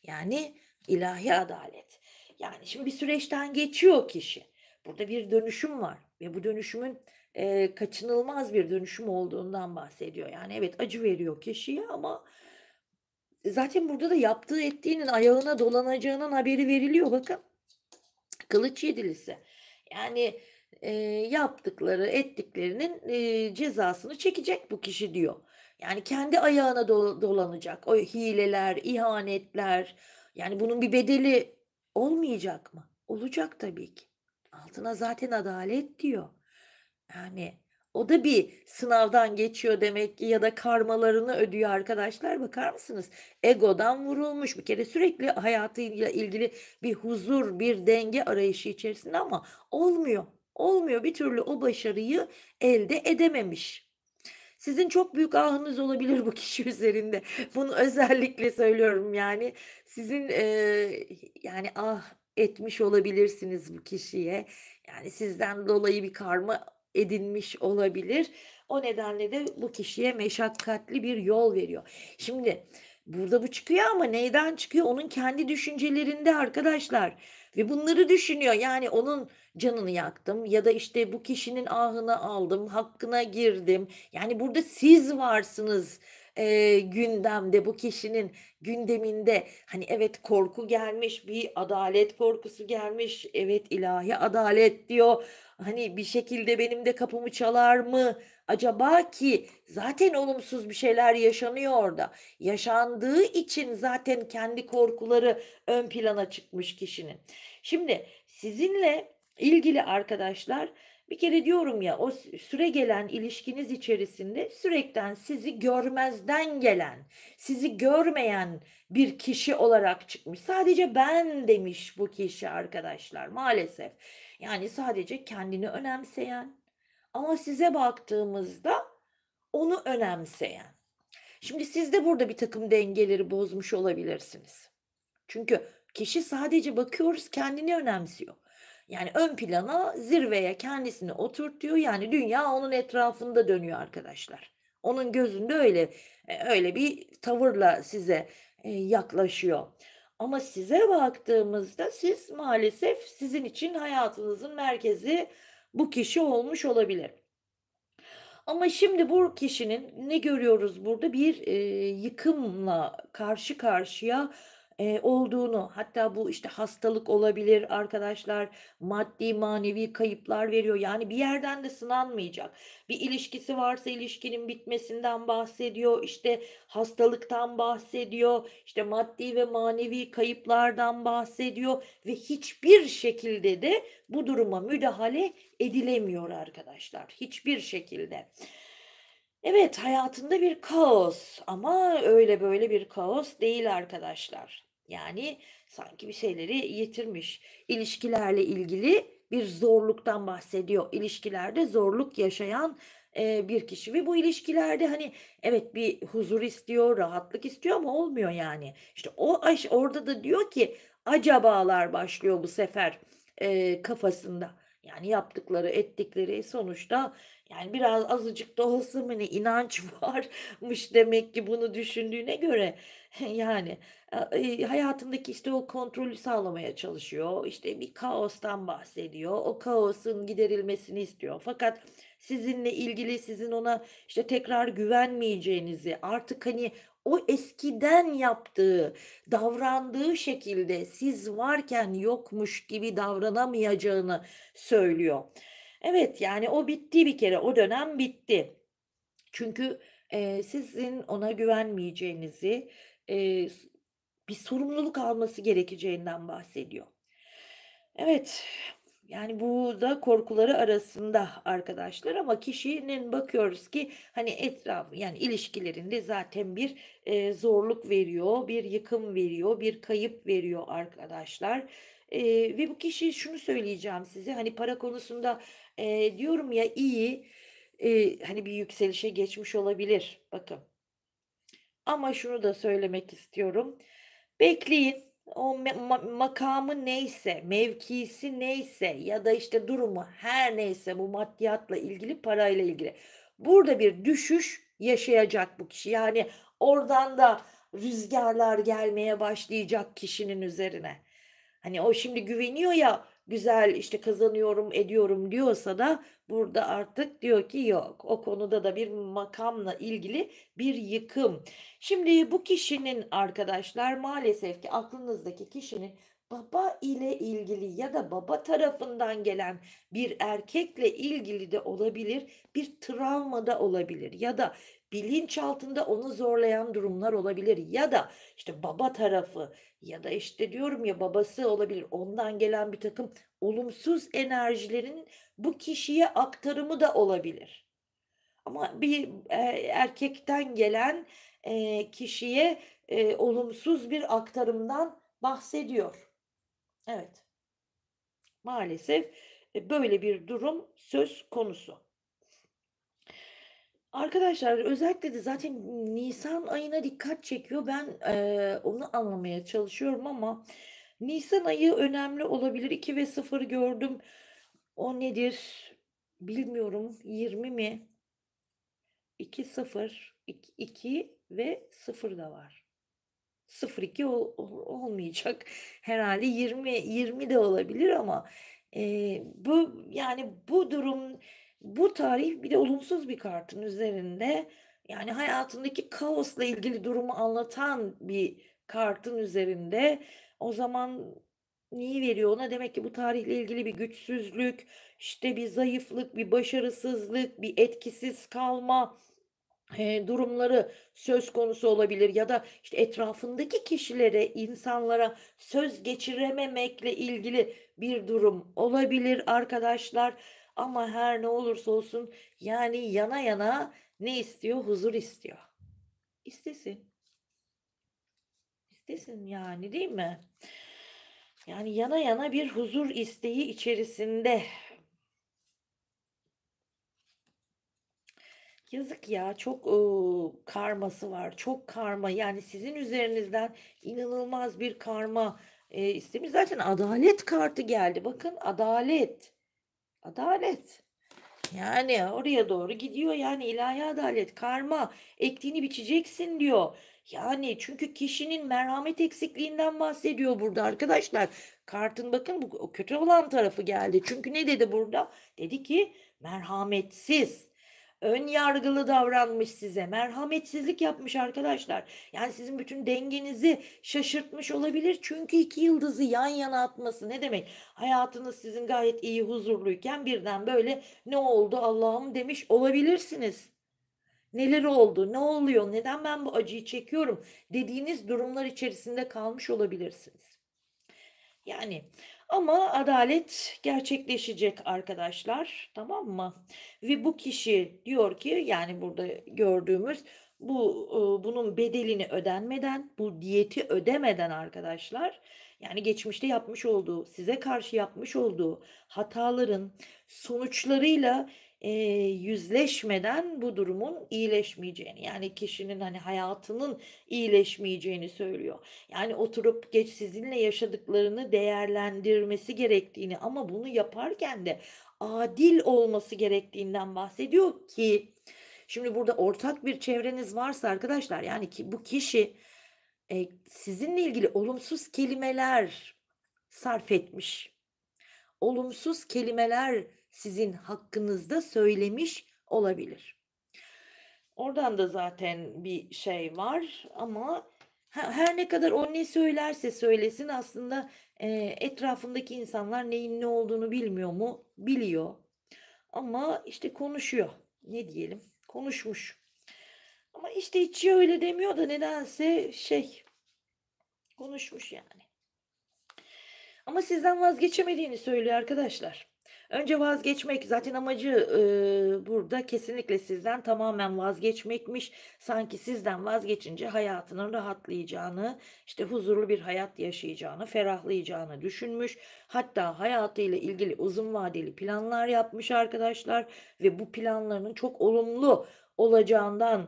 Yani ilahi adalet. Yani şimdi bir süreçten geçiyor kişi. Burada bir dönüşüm var ve bu dönüşümün, kaçınılmaz bir dönüşüm olduğundan bahsediyor. Yani evet, acı veriyor kişiye ama zaten burada da yaptığı ettiğinin ayağına dolanacağının haberi veriliyor bakın. Kılıç yedilisi. Yani, yaptıkları, ettiklerinin, cezasını çekecek bu kişi diyor. Yani kendi ayağına dolanacak. O hileler, ihanetler, yani bunun bir bedeli olmayacak mı? Olacak tabii ki. Altına zaten adalet diyor. Yani o da bir sınavdan geçiyor demek ki ya da karmalarını ödüyor arkadaşlar. Bakar mısınız? Egodan vurulmuş. Bir kere sürekli hayatıyla ilgili bir huzur, bir denge arayışı içerisinde ama olmuyor. Olmuyor. Bir türlü o başarıyı elde edememiş. Sizin çok büyük ahınız olabilir bu kişi üzerinde. Bunu özellikle söylüyorum yani. Sizin, yani etmiş olabilirsiniz bu kişiye. Yani sizden dolayı bir karma edinmiş olabilir. O nedenle de bu kişiye meşakkatli bir yol veriyor. Şimdi burada bu çıkıyor ama neyden çıkıyor? Onun kendi düşüncelerinde arkadaşlar ve bunları düşünüyor. Yani onun canını yaktım ya da, işte, bu kişinin ahını aldım, hakkına girdim. Yani, burada siz varsınız, gündemde, bu kişinin gündeminde. Hani, evet, korku gelmiş, bir adalet korkusu gelmiş. Evet, ilahi adalet diyor. Hani, bir şekilde benim de kapımı çalar mı acaba ki zaten olumsuz bir şeyler yaşanıyor orada. Yaşandığı için zaten kendi korkuları ön plana çıkmış kişinin. Şimdi sizinle ilgili arkadaşlar, bir kere diyorum ya, o süregelen ilişkiniz içerisinde sürekten sizi görmezden gelen, sizi görmeyen bir kişi olarak çıkmış. Sadece ben demiş bu kişi arkadaşlar maalesef. Yani sadece kendini önemseyen ama size baktığımızda onu önemseyen. Şimdi siz de burada birtakım dengeleri bozmuş olabilirsiniz. Çünkü kişi sadece bakıyoruz kendini önemsiyor. Yani ön plana, zirveye kendisini oturtuyor. Yani dünya onun etrafında dönüyor arkadaşlar. Onun gözünde öyle, öyle bir tavırla size, yaklaşıyor. Ama size baktığımızda siz maalesef sizin için hayatınızın merkezi bu kişi olmuş olabilir. Ama şimdi bu kişinin ne görüyoruz burada? Bir, yıkımla karşı karşıya, olduğunu, hatta bu, işte, hastalık olabilir arkadaşlar, maddi manevi kayıplar veriyor. Yani bir yerden de sınanmayacak. Bir ilişkisi varsa ilişkinin bitmesinden bahsediyor, işte, hastalıktan bahsediyor, işte, maddi ve manevi kayıplardan bahsediyor ve hiçbir şekilde de bu duruma müdahale edilemiyor arkadaşlar, hiçbir şekilde. Evet, hayatında bir kaos ama öyle böyle bir kaos değil arkadaşlar. Yani sanki bir şeyleri yitirmiş. İlişkilerle ilgili bir zorluktan bahsediyor. İlişkilerde zorluk yaşayan bir kişi ve bu ilişkilerde hani evet bir huzur istiyor, rahatlık istiyor ama olmuyor yani. İşte orada da diyor ki acabalar başlıyor bu sefer kafasında. Yani yaptıkları, ettikleri sonuçta yani biraz azıcık da olsa mı ne inanç varmış demek ki bunu düşündüğüne göre yani, hayatındaki, işte, o kontrolü sağlamaya çalışıyor, işte, bir kaostan bahsediyor, o kaosun giderilmesini istiyor. Fakat sizinle ilgili sizin ona, işte, tekrar güvenmeyeceğinizi, artık, hani, o eskiden yaptığı, davrandığı şekilde siz varken yokmuş gibi davranamayacağını söylüyor. Evet, yani o bitti bir kere, o dönem bitti. Çünkü, sizin ona güvenmeyeceğinizi, bir sorumluluk alması gerekeceğinden bahsediyor. Evet, yani bu da korkuları arasında arkadaşlar ama kişinin bakıyoruz ki, hani, etrafı, yani, ilişkilerinde zaten bir, zorluk veriyor, bir yıkım veriyor, bir kayıp veriyor arkadaşlar. Ve bu kişi şunu söyleyeceğim size, hani, para konusunda, diyorum ya iyi, hani, bir yükselişe geçmiş olabilir. Bakın. Ama şunu da söylemek istiyorum. Bekleyin. O makamı neyse, mevkisi neyse ya da, işte, durumu her neyse bu maddiyatla ilgili, parayla ilgili. Burada bir düşüş yaşayacak bu kişi. Yani oradan da rüzgarlar gelmeye başlayacak kişinin üzerine. Hani, o şimdi güveniyor ya, güzel, işte, kazanıyorum, ediyorum diyorsa da burada artık diyor ki yok. O konuda da bir makamla ilgili bir yıkım. Şimdi bu kişinin arkadaşlar maalesef ki aklınızdaki kişinin baba ile ilgili ya da baba tarafından gelen bir erkekle ilgili de olabilir, bir travma da olabilir ya da bilinçaltında onu zorlayan durumlar olabilir ya da işte baba tarafı ya da işte diyorum ya babası olabilir. Ondan gelen bir takım olumsuz enerjilerin bu kişiye aktarımı da olabilir. Ama bir, erkekten gelen, kişiye, olumsuz bir aktarımdan bahsediyor. Evet, maalesef, böyle bir durum söz konusu. Arkadaşlar özellikle de zaten nisan ayına dikkat çekiyor. Ben, onu anlamaya çalışıyorum ama nisan ayı önemli olabilir. 2 ve 0 gördüm. O nedir bilmiyorum. 20 mi? 2 0 2 ve 0 da var. 0-2 olmayacak herhâlde 20 de olabilir ama, bu, yani, bu durum, bu tarih bir de olumsuz bir kartın üzerinde, yani, hayatındaki kaosla ilgili durumu anlatan bir kartın üzerinde. O zaman neyi veriyor ona? Demek ki bu tarihle ilgili bir güçsüzlük, işte, bir zayıflık, bir başarısızlık, bir etkisiz kalma, durumları söz konusu olabilir ya da, işte, etrafındaki kişilere, insanlara söz geçirememekle ilgili bir durum olabilir arkadaşlar. Ama her ne olursa olsun, yani, yana yana ne istiyor? Huzur istiyor. İstesin, istesin, yani, değil mi? Yani, yana yana bir huzur isteği içerisinde. Yazık ya, çok, karması var. Çok karma, yani, sizin üzerinizden inanılmaz bir karma, istemiş. Zaten adalet kartı geldi. Bakın, adalet, adalet. Yani, oraya doğru gidiyor, yani, ilahi adalet, karma, ektiğini biçeceksin diyor. Yani, çünkü kişinin merhamet eksikliğinden bahsediyor burada arkadaşlar. Kartın bakın bu o kötü olan tarafı geldi. Çünkü ne dedi burada? Dedi ki merhametsiz. Ön yargılı davranmış size, merhametsizlik yapmış arkadaşlar. Yani sizin bütün dengenizi şaşırtmış olabilir. Çünkü 2 yıldızı yan yana atması ne demek? Hayatınız sizin gayet iyi, huzurluyken birden böyle "Ne oldu Allah'ım?" demiş olabilirsiniz. Neler oldu? Ne oluyor? Neden ben bu acıyı çekiyorum? Dediğiniz durumlar içerisinde kalmış olabilirsiniz. Yani ama adalet gerçekleşecek arkadaşlar, tamam mı? Ve bu kişi diyor ki, yani burada gördüğümüz bunun bedelini ödenmeden, bu diyeti ödemeden arkadaşlar, yani geçmişte yapmış olduğu, size karşı yapmış olduğu hataların sonuçlarıyla, yüzleşmeden bu durumun iyileşmeyeceğini, yani kişinin, hani, hayatının iyileşmeyeceğini söylüyor. Yani oturup sizinle yaşadıklarını değerlendirmesi gerektiğini ama bunu yaparken de adil olması gerektiğinden bahsediyor ki şimdi burada ortak bir çevreniz varsa arkadaşlar, yani ki bu kişi, sizinle ilgili olumsuz kelimeler sarf etmiş. Olumsuz kelimeler sizin hakkınızda söylemiş olabilir. Oradan da zaten bir şey var ama her ne kadar o ne söylerse söylesin aslında, etrafındaki insanlar neyin ne olduğunu bilmiyor mu? Biliyor ama, işte, konuşuyor. Ne diyelim? Konuşmuş. Ama, işte, içi öyle demiyor da nedense konuşmuş yani. Ama sizden vazgeçemediğini söylüyor arkadaşlar. Önce vazgeçmek zaten amacı, burada kesinlikle sizden tamamen vazgeçmekmiş. Sanki sizden vazgeçince hayatının rahatlayacağını, işte, huzurlu bir hayat yaşayacağını, ferahlayacağını düşünmüş. Hatta hayatıyla ilgili uzun vadeli planlar yapmış arkadaşlar ve bu planlarının çok olumlu olacağından,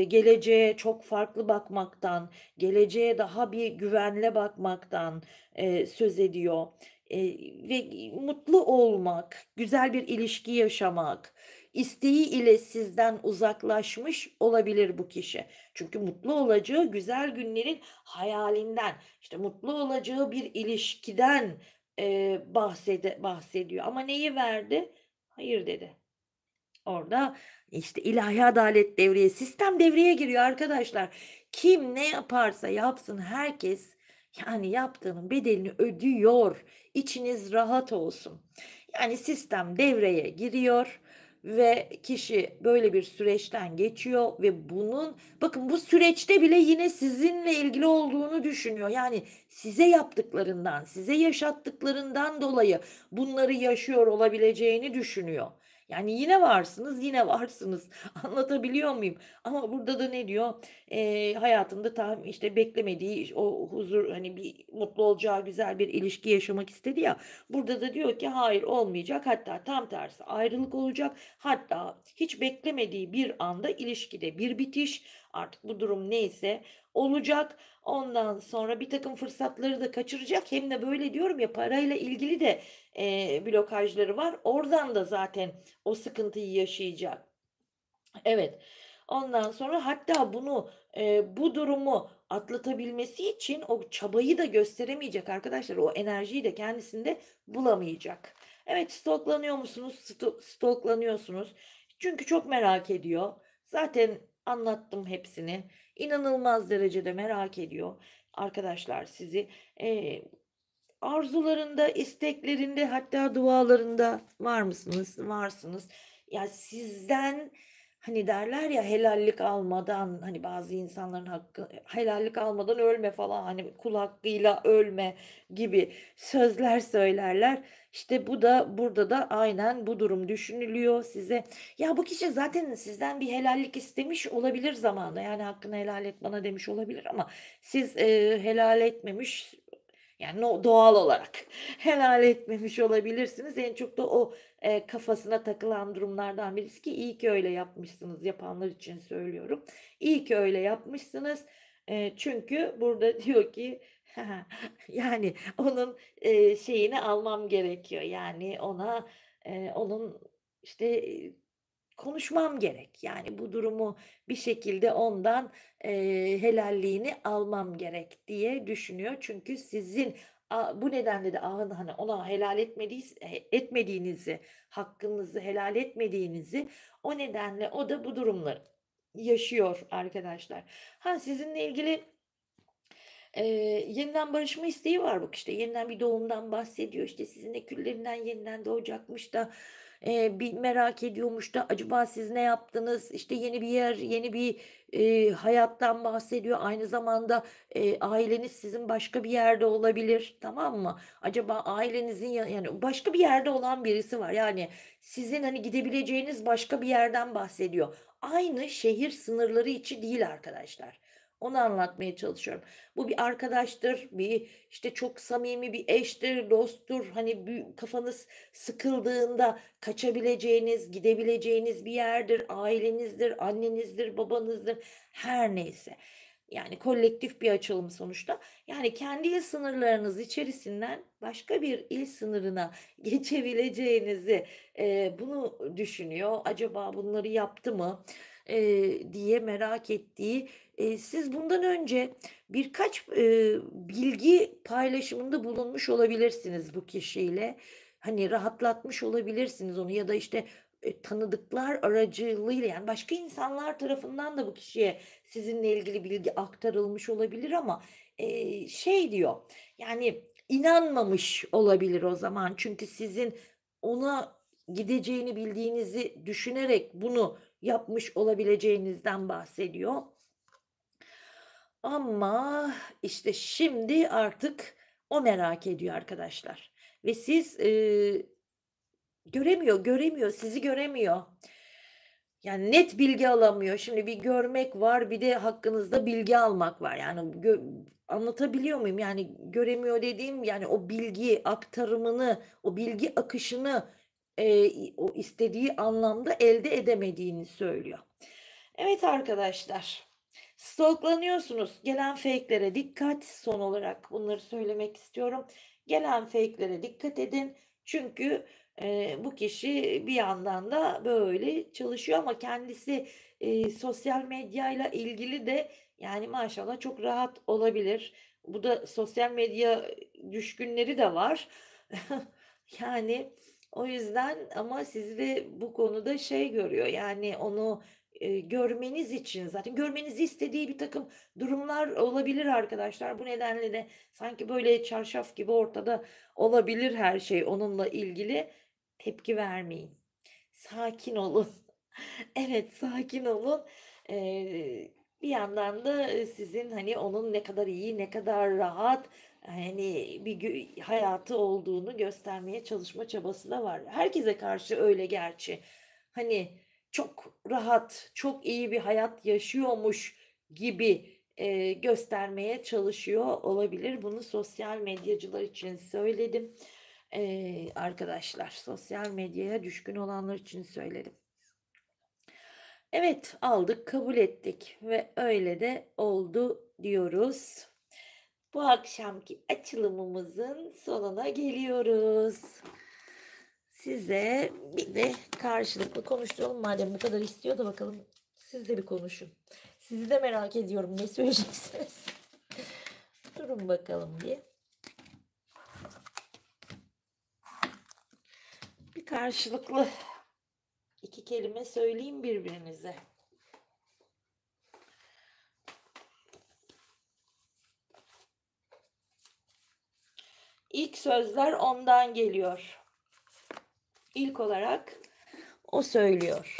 geleceğe çok farklı bakmaktan, geleceğe daha bir güvenle bakmaktan, söz ediyor. Ve mutlu olmak, güzel bir ilişki yaşamak isteği ile sizden uzaklaşmış olabilir bu kişi. Çünkü mutlu olacağı güzel günlerin hayalinden, işte, mutlu olacağı bir ilişkiden, bahsediyor ama neyi verdi? Hayır dedi. Orada, işte, ilahi adalet devreye, sistem devreye giriyor arkadaşlar. Kim ne yaparsa yapsın herkes, yani, yaptığının bedelini ödüyor. İçiniz rahat olsun. Yani, sistem devreye giriyor ve kişi böyle bir süreçten geçiyor ve bakın bu süreçte bile yine sizinle ilgili olduğunu düşünüyor. Yani, size yaptıklarından, size yaşattıklarından dolayı bunları yaşıyor olabileceğini düşünüyor. Yani yine varsınız, yine varsınız. Anlatabiliyor muyum? Ama burada da ne diyor? Hayatında işte beklemediği o huzur, hani, bir mutlu olacağı güzel bir ilişki yaşamak istedi ya. Burada da diyor ki hayır olmayacak. Hatta tam tersi ayrılık olacak. Hatta hiç beklemediği bir anda ilişkide bir bitiş, artık bu durum neyse olacak. Ondan sonra bir takım fırsatları da kaçıracak. Hem de böyle diyorum ya parayla ilgili de, blokajları var. Oradan da zaten o sıkıntıyı yaşayacak. Evet. Ondan sonra hatta bu durumu atlatabilmesi için o çabayı da gösteremeyecek arkadaşlar. O enerjiyi de kendisinde bulamayacak. Evet, stalklanıyor musunuz? Stalklanıyorsunuz. Çünkü çok merak ediyor. Zaten anlattım hepsini. İnanılmaz derecede merak ediyor arkadaşlar sizi. Eee Arzularında, isteklerinde, hatta dualarında var mısınız? Varsınız. Ya, sizden, hani, derler ya, helallik almadan, hani, bazı insanların hakkı helallik almadan ölme falan, hani, kul hakkıyla ölme gibi sözler söylerler. İşte burada da aynen bu durum düşünülüyor size. Ya, bu kişi zaten sizden bir helallik istemiş olabilir zamanında. Yani, "Hakkını helal et bana." demiş olabilir ama siz, helal etmemiş, yani doğal olarak helal etmemiş olabilirsiniz. En çok da o, kafasına takılan durumlardan birisi ki iyi ki öyle yapmışsınız, yapanlar için söylüyorum. İyi ki öyle yapmışsınız. Çünkü burada diyor ki yani onun, şeyini almam gerekiyor. Yani onun, işte, konuşmam gerek. Yani bu durumu bir şekilde ondan, helalliğini almam gerek diye düşünüyor. Çünkü sizin Bu nedenle de ahını hani ona helal etmediğinizi, hakkınızı helal etmediğinizi, o nedenle o da bu durumları yaşıyor arkadaşlar. Ha, sizinle ilgili yeniden barışma isteği var bak, işte yeniden bir doğumdan bahsediyor, işte sizin eküllerinden yeniden doğacakmış da bir merak ediyormuş da acaba siz ne yaptınız? İşte yeni bir yer, yeni bir hayattan bahsediyor. Aynı zamanda aileniz sizin başka bir yerde olabilir, tamam mı? Acaba ailenizin yani başka bir yerde olan birisi var. Yani sizin hani gidebileceğiniz başka bir yerden bahsediyor. Aynı şehir sınırları içi değil arkadaşlar. Onu anlatmaya çalışıyorum. Bu bir arkadaştır, bir, işte, çok samimi bir eştir, dosttur. Hani, kafanız sıkıldığında kaçabileceğiniz, gidebileceğiniz bir yerdir. Ailenizdir, annenizdir, babanızdır, her neyse. Yani kolektif bir açılım sonuçta. Yani kendi il sınırlarınız içerisinden başka bir il sınırına geçebileceğinizi, bunu düşünüyor. Acaba bunları yaptı mı, diye merak ettiği, siz bundan önce birkaç, bilgi paylaşımında bulunmuş olabilirsiniz bu kişiyle. Hani, rahatlatmış olabilirsiniz onu ya da, işte, tanıdıklar aracılığıyla, yani, başka insanlar tarafından da bu kişiye sizinle ilgili bilgi aktarılmış olabilir ama, şey diyor, yani, inanmamış olabilir o zaman. Çünkü sizin ona gideceğini bildiğinizi düşünerek bunu yapmış olabileceğinizden bahsediyor. Ama, işte, şimdi artık o merak ediyor arkadaşlar ve siz, göremiyor, sizi göremiyor. Yani net bilgi alamıyor. Şimdi bir görmek var, bir de hakkınızda bilgi almak var. Yani anlatabiliyor muyum? Yani göremiyor dediğim, yani o bilgi aktarımını, o bilgi akışını, o istediği anlamda elde edemediğini söylüyor. Evet arkadaşlar, stalklanıyorsunuz. Gelen fake'lere dikkat. Son olarak bunları söylemek istiyorum. Gelen fake'lere dikkat edin. Çünkü bu kişi bir yandan da böyle çalışıyor ama kendisi sosyal medyayla ilgili de yani maşallah çok rahat olabilir. Bu da sosyal medya düşkünleri de var. Yani o yüzden ama sizi de bu konuda şey görüyor. Yani onu görmeniz için zaten görmenizi istediği bir takım durumlar olabilir arkadaşlar. Bu nedenle de sanki böyle çarşaf gibi ortada olabilir her şey onunla ilgili. Tepki vermeyin. Sakin olun. Evet, sakin olun. Bir yandan da, sizin, hani, onun ne kadar iyi, ne kadar rahat, hani, bir hayatı olduğunu göstermeye çalışma çabası da var. Herkese karşı öyle gerçi. Hani, çok rahat, çok iyi bir hayat yaşıyormuş gibi, göstermeye çalışıyor olabilir. Bunu sosyal medyacılar için söyledim. Arkadaşlar, sosyal medyaya düşkün olanlar için söyledim. Evet, aldık, kabul ettik ve öyle de oldu diyoruz. Bu akşamki açılımımızın sonuna geliyoruz. Size bir de karşılıklı konuşturalım madem bu kadar istiyor da bakalım siz de bir konuşun. Sizi de merak ediyorum ne söyleyeceksiniz. Durun bakalım bir. Bir karşılıklı iki kelime söyleyeyim birbirinize. İlk sözler ondan geliyor. İlk olarak o söylüyor.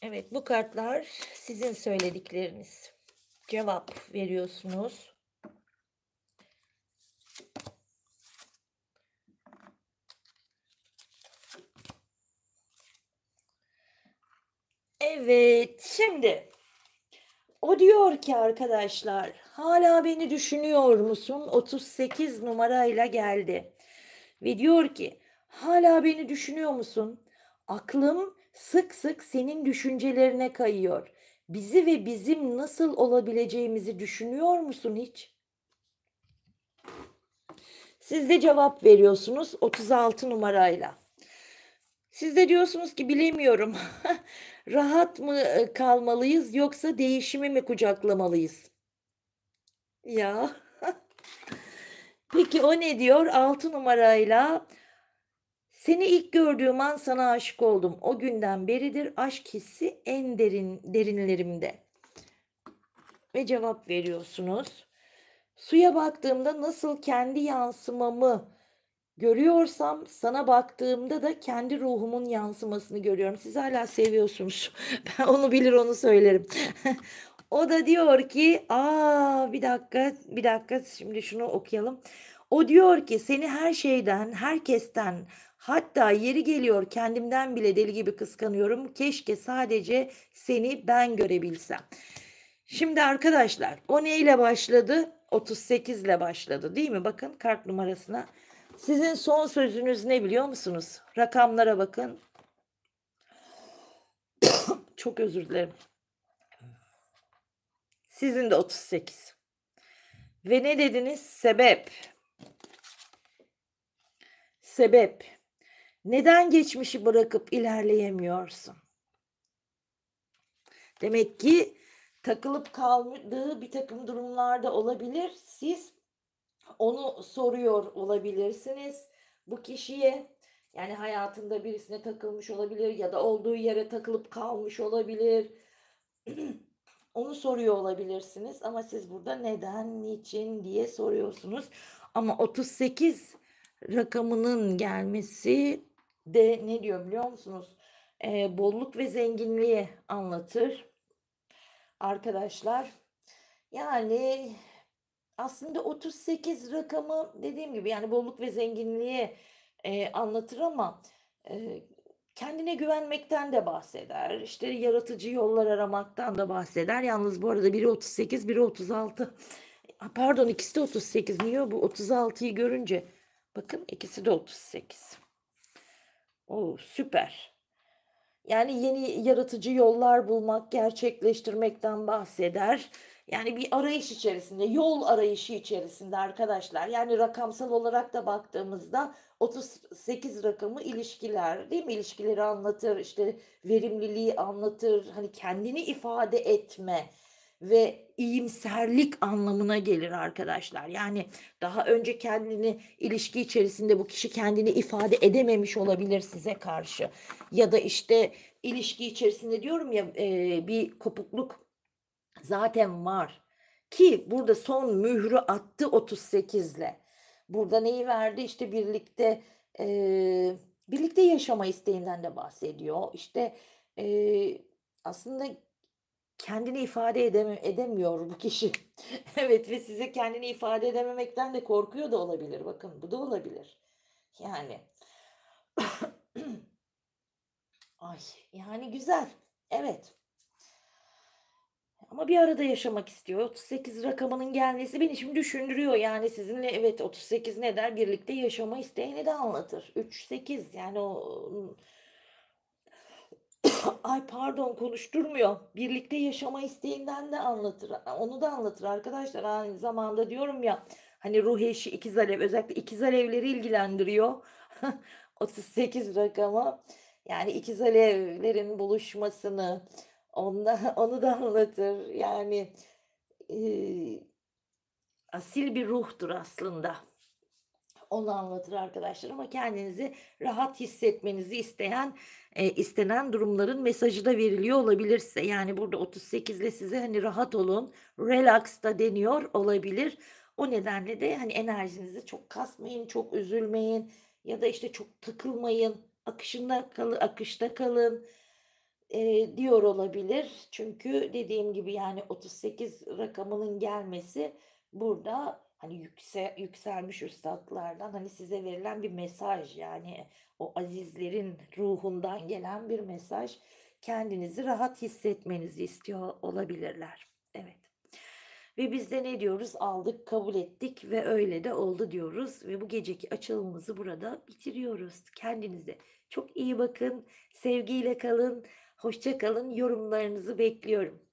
Evet, bu kartlar sizin söyledikleriniz. Cevap veriyorsunuz. Evet, şimdi o diyor ki arkadaşlar, hala beni düşünüyor musun? 38 numarayla geldi. Ve diyor ki, hala beni düşünüyor musun? Aklım sık sık senin düşüncelerine kayıyor. Bizi ve bizim nasıl olabileceğimizi düşünüyor musun hiç? Siz de cevap veriyorsunuz 36 numarayla. Siz de diyorsunuz ki bilemiyorum. Rahat mı, kalmalıyız yoksa değişimi mi kucaklamalıyız? Ya. Peki o ne diyor? 6 numarayla seni ilk gördüğüm an sana aşık oldum. O günden beridir aşk hissi en derinlerimde. Ve cevap veriyorsunuz. Suya baktığımda nasıl kendi yansımamı görüyorsam sana baktığımda da kendi ruhumun yansımasını görüyorum. Siz hala seviyorsunuz. Ben onu bilir onu söylerim. O da diyor ki, bir dakika, bir dakika şimdi şunu okuyalım. O diyor ki seni her şeyden, herkesten, hatta yeri geliyor kendimden bile deli gibi kıskanıyorum. Keşke sadece seni ben görebilsem. Şimdi arkadaşlar o neyle başladı? 38 ile başladı değil mi? Bakın kart numarasına. Sizin son sözünüz ne biliyor musunuz? Rakamlara bakın. Çok özür dilerim. Sizin de 38. Ve ne dediniz? Sebep. Sebep. Neden geçmişi bırakıp ilerleyemiyorsun? Demek ki takılıp kaldığı bir takım durumlarda olabilir. Siz onu soruyor olabilirsiniz bu kişiye. Yani hayatında birisine takılmış olabilir ya da olduğu yere takılıp kalmış olabilir. Onu soruyor olabilirsiniz ama siz burada neden, niçin diye soruyorsunuz. Ama 38 rakamının gelmesi de ne diyor biliyor musunuz? Bolluk ve zenginliği anlatır arkadaşlar. Yani aslında 38 rakamı dediğim gibi yani bolluk ve zenginliği anlatır ama e, kendine güvenmekten de bahseder. İşte yaratıcı yollar aramaktan da bahseder. Yalnız bu arada biri 38, biri 36. Pardon ikisi de 38. Niye bu 36'yı görünce? Bakın ikisi de 38. Oo süper. Yani yeni yaratıcı yollar bulmak, gerçekleştirmekten bahseder. Yani bir arayış içerisinde, yol arayışı içerisinde arkadaşlar. Yani rakamsal olarak da baktığımızda 38 rakamı ilişkiler, değil mi? İlişkileri anlatır, işte verimliliği anlatır, hani kendini ifade etme ve iyimserlik anlamına gelir arkadaşlar. Yani daha önce kendini ilişki içerisinde bu kişi kendini ifade edememiş olabilir size karşı. Ya da işte ilişki içerisinde diyorum ya bir kopukluk zaten var. Ki burada son mührü attı 38'le. Burada neyi verdi? İşte birlikte yaşama isteğinden de bahsediyor. İşte aslında kendini ifade edemiyor bu kişi. Evet ve size kendini ifade edememekten de korkuyor da olabilir. Bakın bu da olabilir. Yani ay yani güzel. Evet. Ama bir arada yaşamak istiyor. 38 rakamının gelmesi beni şimdi düşündürüyor. Yani sizinle evet 38 ne der? Birlikte yaşama isteğini de anlatır. 3 8 yani o ay pardon konuşturmuyor. Birlikte yaşama isteğinden de anlatır. Onu da anlatır arkadaşlar. Aynı zamanda diyorum ya hani ruh eşi ikiz alev özellikle ikiz alevleri ilgilendiriyor. 38 rakamı. Yani ikiz alevlerin buluşmasını onu da anlatır. Yani asil bir ruhtur aslında. Onu anlatır arkadaşlar ama kendinizi rahat hissetmenizi istenen durumların mesajı da veriliyor olabilir size. Yani burada 38 ile size hani rahat olun, relax da deniyor olabilir. O nedenle de hani enerjinizi çok kasmayın, çok üzülmeyin ya da işte çok takılmayın. Akışta kalın diyor olabilir. Çünkü dediğim gibi yani 38 rakamının gelmesi burada hani yükselmiş üstatlardan hani size verilen bir mesaj yani o azizlerin ruhundan gelen bir mesaj. Kendinizi rahat hissetmenizi istiyor olabilirler. Evet. Ve biz de ne diyoruz? Aldık, kabul ettik ve öyle de oldu diyoruz ve bu geceki açılımımızı burada bitiriyoruz. Kendinize çok iyi bakın, sevgiyle kalın, hoşça kalın. Yorumlarınızı bekliyorum.